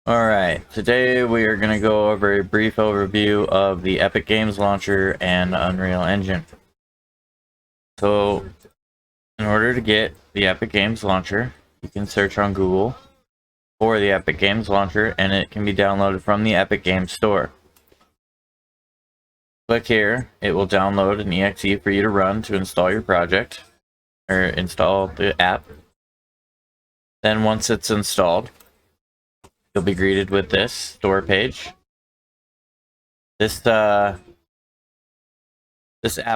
Alright, today we are going to go over a brief overview of the Epic Games Launcher and Unreal Engine. So, in order to get the Epic Games Launcher, you can search on Google for the Epic Games Launcher, and it can be downloaded from the Epic Games Store. Click here, it will download an exe for you to run to install your project, or install the app. Then once it's installed, you'll be greeted with this store page. This app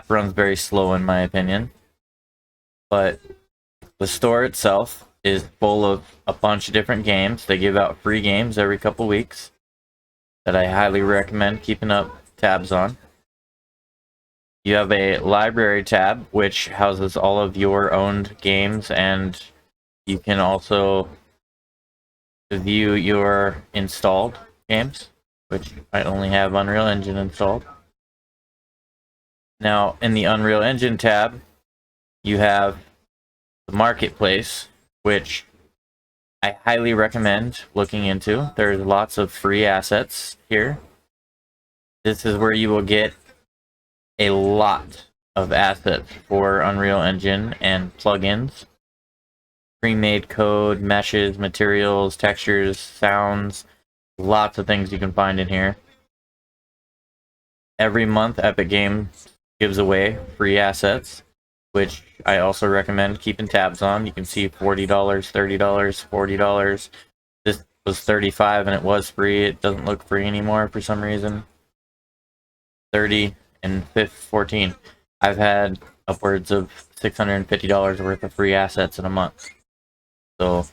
runs very slow in my opinion, but the store itself is full of a bunch of different games. They give out free games every couple weeks that I highly recommend keeping up tabs on. You have a library tab which houses all of your owned games, and you can also view your installed games, which I only have Unreal Engine installed. Now, in the Unreal Engine tab, you have the marketplace, which I highly recommend looking into. There's lots of free assets here. This is where you will get a lot of assets for Unreal Engine and plugins. Pre-made code, meshes, materials, textures, sounds, lots of things you can find in here. Every month, Epic Games gives away free assets, which I also recommend keeping tabs on. You can see $40, $30, $40. This was $35 and it was free. It doesn't look free anymore for some reason. $30 and $14. I've had upwards of $650 worth of free assets in a month. So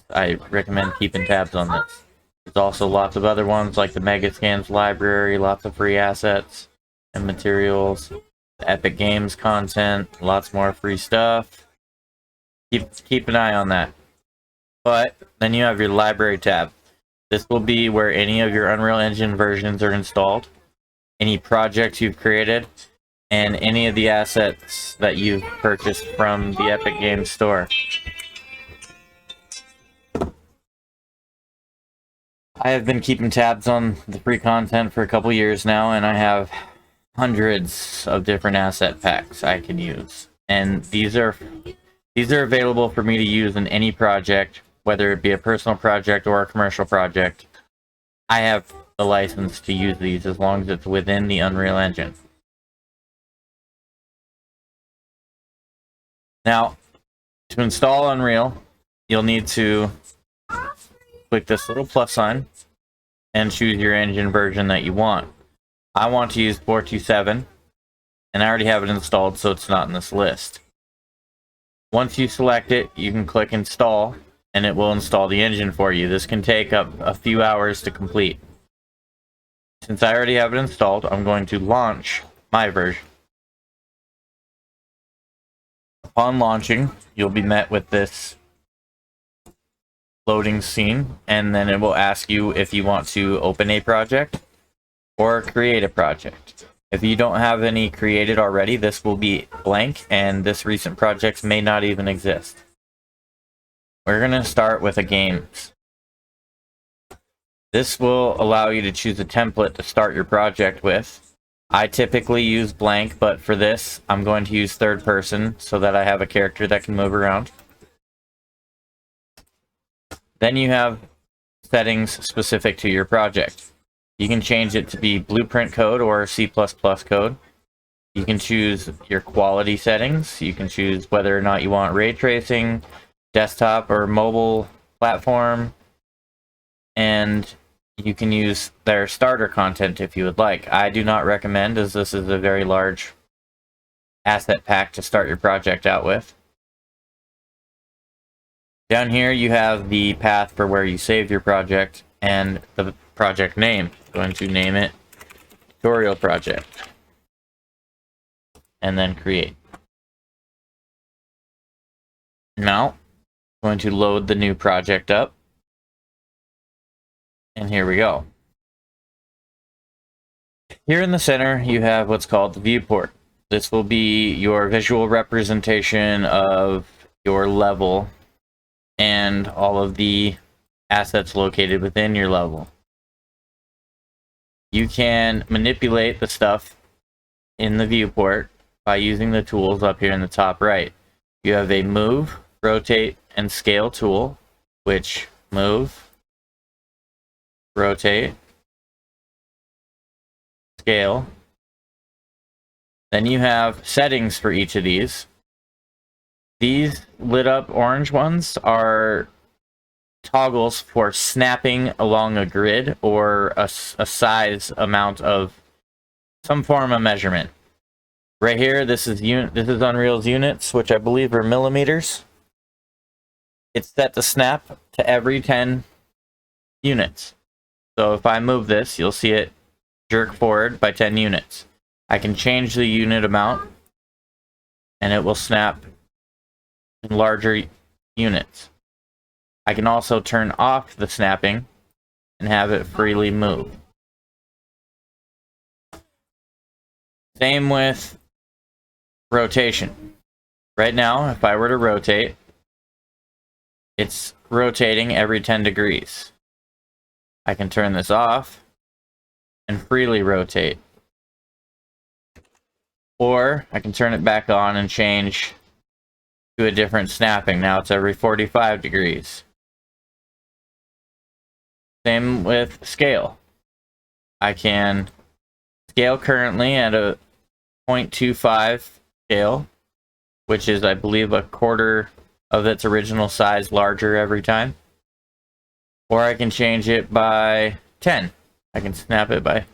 I recommend keeping tabs on this. There's also lots of other ones like the Megascans library, lots of free assets and materials, the Epic Games content, lots more free stuff. Keep an eye on that. But then you have your library tab. This will be where any of your Unreal Engine versions are installed, any projects you've created, and any of the assets that you've purchased from the Epic Games Store. I have been keeping tabs on the free content for a couple years now, and I have hundreds of different asset packs I can use. And these are available for me to use in any project, whether it be a personal project or a commercial project. I have the license to use these as long as it's within the Unreal Engine. Now, to install Unreal, you'll need to click this little plus sign and choose your engine version that you want. I want to use 427, and I already have it installed, so it's not in this list. Once you select it, you can click install, and it will install the engine for you. This can take up a few hours to complete. Since I already have it installed, I'm going to launch my version. Upon launching, you'll be met with this loading scene, and then it will ask you if you want to open a project or create a project. If you don't have any created already, this will be blank, and this recent projects may not even exist. We're going to start with a games. This will allow you to choose a template to start your project with. I typically use blank, but for this, I'm going to use third person so that I have a character that can move around. Then you have settings specific to your project. You can change it to be Blueprint code or C++ code. You can choose your quality settings. You can choose whether or not you want ray tracing, desktop or mobile platform, and you can use their starter content if you would like. I do not recommend, as this is a very large asset pack to start your project out with. Down here you have the path for where you saved your project and the project name. I'm going to name it Tutorial Project and then create. Now I'm going to load the new project up, and here we go. Here in the center you have what's called the viewport. This will be your visual representation of your level and all of the assets located within your level. You can manipulate the stuff in the viewport by using the tools up here in the top right. You have a move, rotate, and scale tool, which move, rotate, scale. Then you have settings for each of these. These lit up orange ones are toggles for snapping along a grid or a size amount of some form of measurement. Right here, this is Unreal's units, which I believe are millimeters. It's set to snap to every 10 units. So if I move this, you'll see it jerk forward by 10 units. I can change the unit amount, and it will snap in larger units. I can also turn off the snapping and have it freely move. Same with rotation. Right now, if I were to rotate, it's rotating every 10 degrees. I can turn this off and freely rotate. Or I can turn it back on and change to a different snapping. Now it's every 45 degrees. Same with scale. I can scale currently at a 0.25 scale, which is, I believe, a quarter of its original size larger every time. Or I can change it by 10. I can snap it by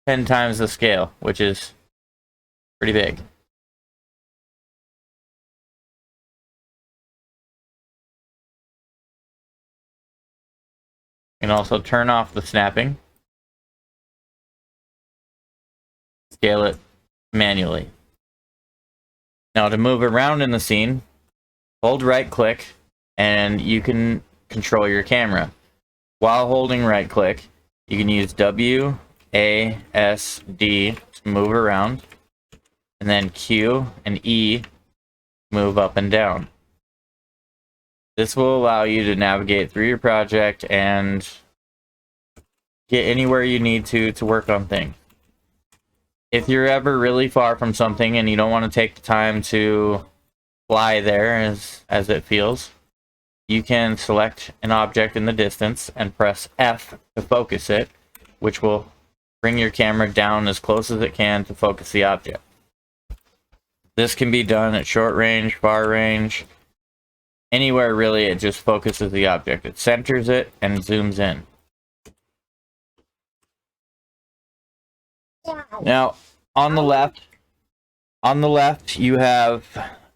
10 times the scale, which is pretty big. You can also turn off the snapping. Scale it manually. Now to move around in the scene, hold right click and you can control your camera. While holding right click, you can use W, A, S, D to move around, and then Q and E to move up and down. This will allow you to navigate through your project and get anywhere you need to work on things. If you're ever really far from something and you don't want to take the time to fly there as it feels, you can select an object in the distance and press F to focus it, which will bring your camera down as close as it can to focus the object. This can be done at short range, far range, anywhere really. It just focuses the object. It centers it and zooms in. Now, on the left you have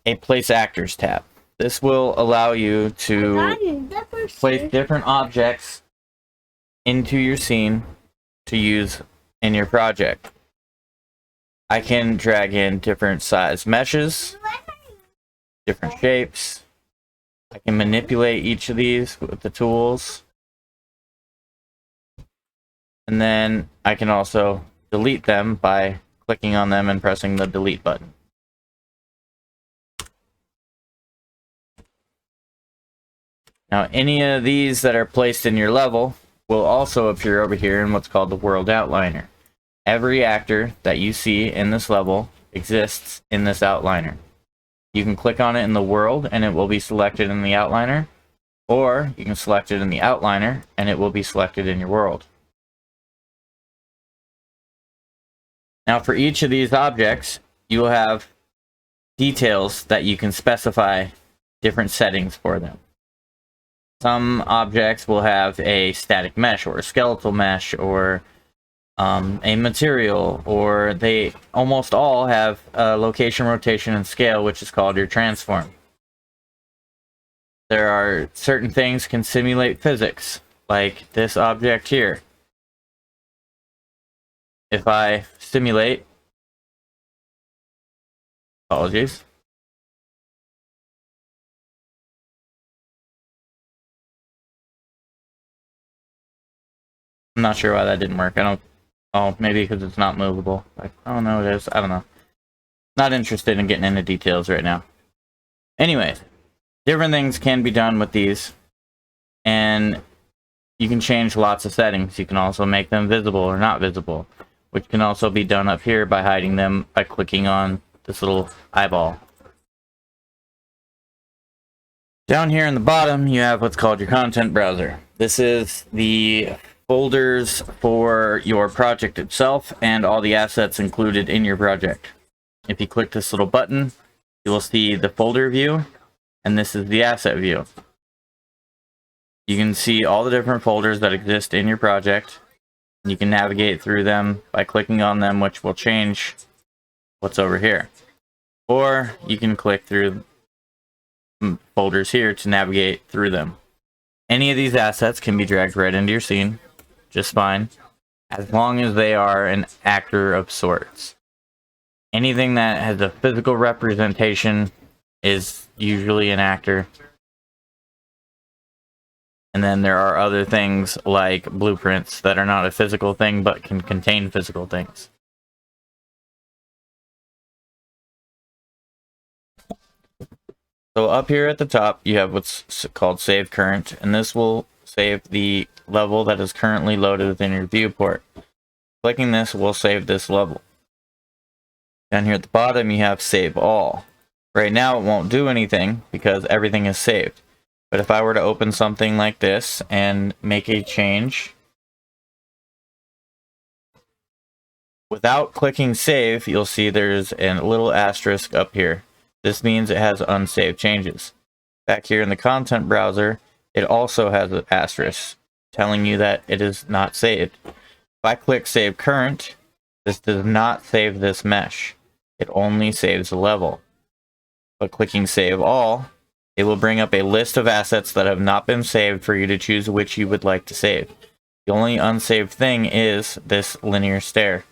a Place Actors tab. This will allow you to place different objects into your scene to use in your project. I can drag in different size meshes, different shapes. I can manipulate each of these with the tools. And then I can also delete them by clicking on them and pressing the delete button. Now, any of these that are placed in your level will also appear over here in what's called the World Outliner. Every actor that you see in this level exists in this outliner. You can click on it in the world and it will be selected in the outliner, or you can select it in the outliner and it will be selected in your world. Now, for each of these objects, you will have details that you can specify different settings for them. Some objects will have a static mesh or a skeletal mesh or a material, or they almost all have location, rotation, and scale, which is called your transform. There are certain things can simulate physics, like this object here. If I simulate, apologies. I'm not sure why that didn't work. Oh, maybe because it's not movable. Like, oh no, it is. I don't know. Not interested in getting into details right now. Anyways, different things can be done with these. And you can change lots of settings. You can also make them visible or not visible, which can also be done up here by hiding them by clicking on this little eyeball. Down here in the bottom, you have what's called your content browser. This is the folders for your project itself and all the assets included in your project. If you click this little button, you will see the folder view, and this is the asset view. You can see all the different folders that exist in your project. You can navigate through them by clicking on them, which will change what's over here. Or you can click through folders here to navigate through them. Any of these assets can be dragged right into your scene just fine, as long as they are an actor of sorts. Anything that has a physical representation is usually an actor. And then there are other things like blueprints that are not a physical thing but can contain physical things. So up here at the top, you have what's called Save Current, and this will save the level that is currently loaded within your viewport. Clicking this will save this level. Down here at the bottom, you have Save All. Right now, it won't do anything because everything is saved. But if I were to open something like this and make a change, without clicking Save, you'll see there's a little asterisk up here. This means it has unsaved changes. Back here in the content browser, it also has an asterisk telling you that it is not saved. If I click Save Current, this does not save this mesh. It only saves the level. But clicking Save All, it will bring up a list of assets that have not been saved for you to choose which you would like to save. The only unsaved thing is this linear stair.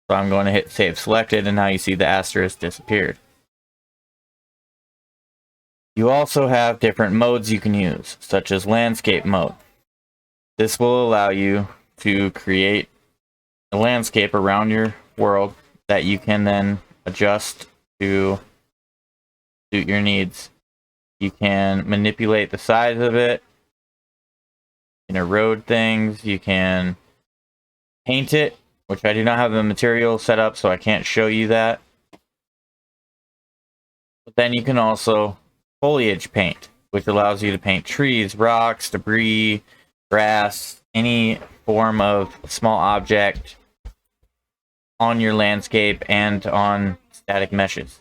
So I'm going to hit Save Selected, and now you see the asterisk disappeared. You also have different modes you can use, such as landscape mode. This will allow you to create a landscape around your world that you can then adjust to suit your needs. You can manipulate the size of it, you can erode things, you can paint it, which I do not have the material set up, so I can't show you that. But then you can also foliage paint, which allows you to paint trees, rocks, debris, grass, any form of small object on your landscape and on static meshes.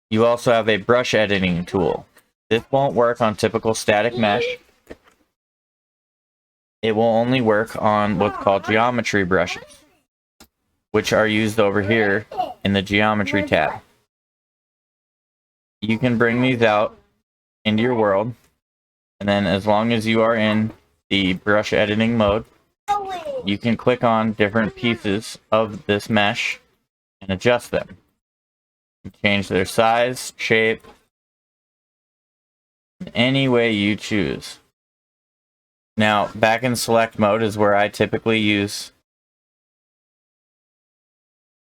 You also have a brush editing tool. This won't work on typical static mesh. It will only work on what's called geometry brushes, which are used over here in the geometry tab. You can bring these out into your world, and then as long as you are in the brush editing mode, you can click on different pieces of this mesh and adjust them. Change their size, shape, in any way you choose. Now, back in select mode is where I typically use,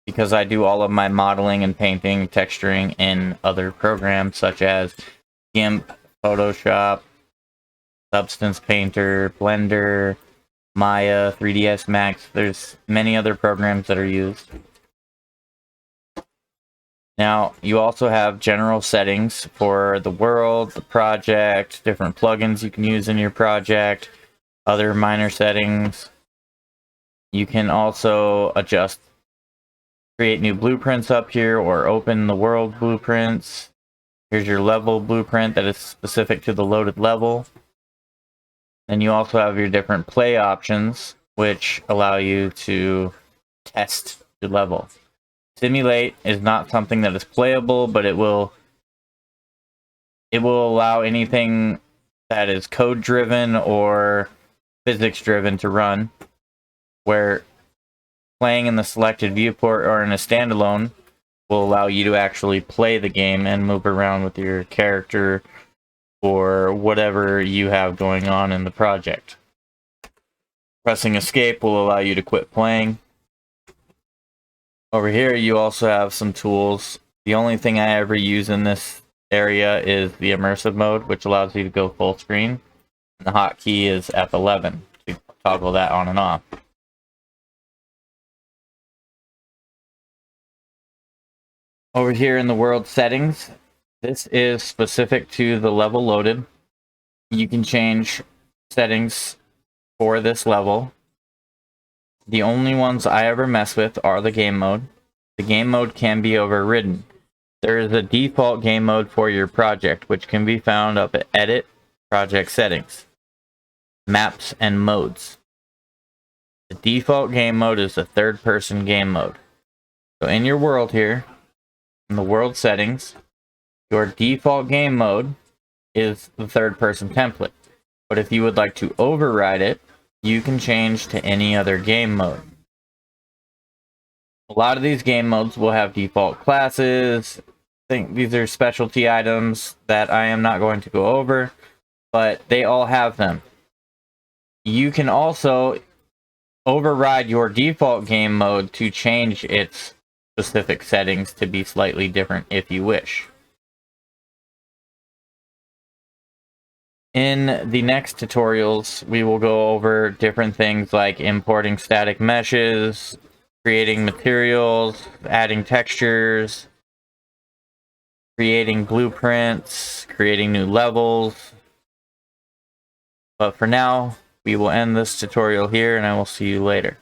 because I do all of my modeling and painting, texturing in other programs such as GIMP, Photoshop, Substance Painter, Blender, Maya, 3ds Max. There's many other programs that are used. Now, you also have general settings for the world, the project, different plugins you can use in your project, other minor settings. You can also adjust, create new blueprints up here, or open the world blueprints. Here's your level blueprint that is specific to the loaded level. Then you also have your different play options, which allow you to test your level. Simulate is not something that is playable, but it will allow anything that is code driven or physics driven to run, where playing in the selected viewport or in a standalone will allow you to actually play the game and move around with your character or whatever you have going on in the project. Pressing escape will allow you to quit playing. Over here, you also have some tools. The only thing I ever use in this area is the immersive mode, which allows you to go full screen. The hotkey is F11 to toggle that on and off. Over here in the world settings, this is specific to the level loaded. You can change settings for this level. The only ones I ever mess with are the game mode. The game mode can be overridden. There is a default game mode for your project, which can be found up at Edit, Project Settings, Maps and Modes. The default game mode is the third-person game mode. So in your world here, in the world settings, your default game mode is the third-person template. But if you would like to override it, you can change to any other game mode. A lot of these game modes will have default classes. I think these are specialty items that I am not going to go over, but they all have them. You can also override your default game mode to change its specific settings to be slightly different if you wish. In the next tutorials, we will go over different things like importing static meshes, creating materials, adding textures, creating blueprints, creating new levels. But for now, we will end this tutorial here, and I will see you later.